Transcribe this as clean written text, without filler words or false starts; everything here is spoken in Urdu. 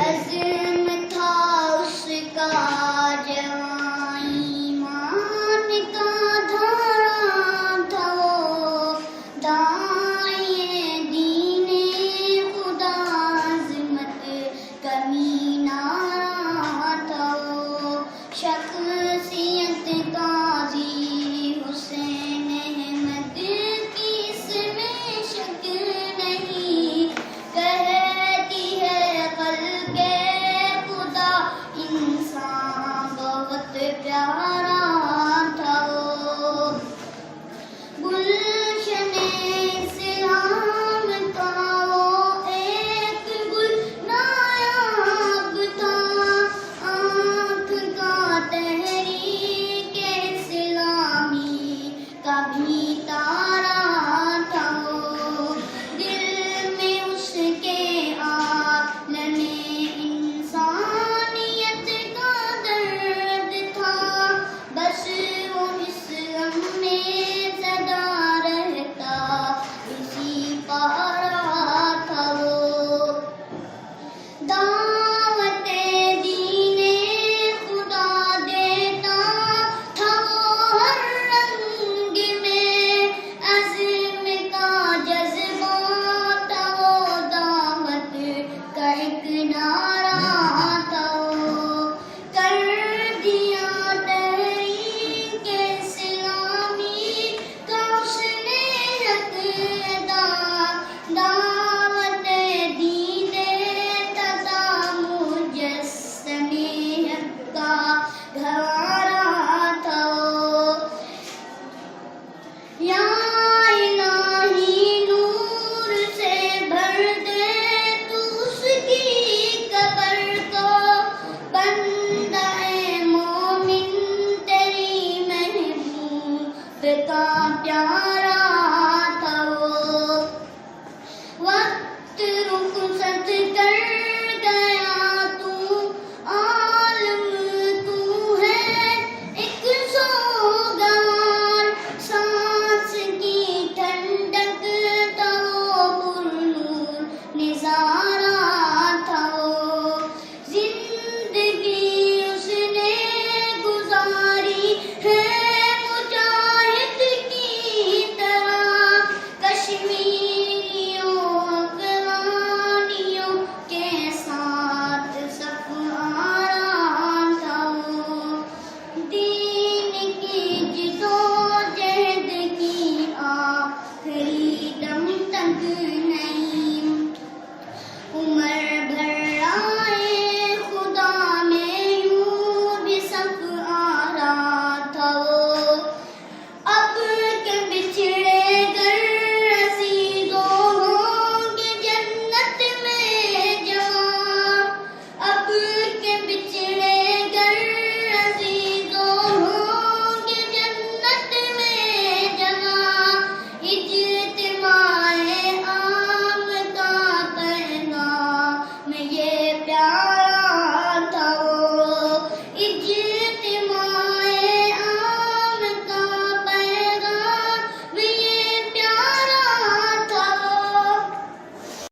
عزم تھا اس کا جواں، ایمان کا دھارا تھا وہ، داعیے دین خدا، عظمت کمینہ تھا وہ، شخصیت قاضی حسین احمد کی اس میں شک نہیں، کہتی ہے خلق خدا انسان بہت پیارا تھا وہ، گلشن اسلام کا وہ ایک گل نایاب تھا، آنکھ کا تحریک اسلامی کا بھی تارا تھا وہ، دل میں اس کے عالم انسانیت کا درد تھا، بس وہ اس غم میں زدہ رہتا، اسی پارا تھا وہ، دعوت دین خدا دیتا تھا وہ ہر رنگ میں، عزم کا جذبہ تھا وہ، دعوت کا ایک نعرہ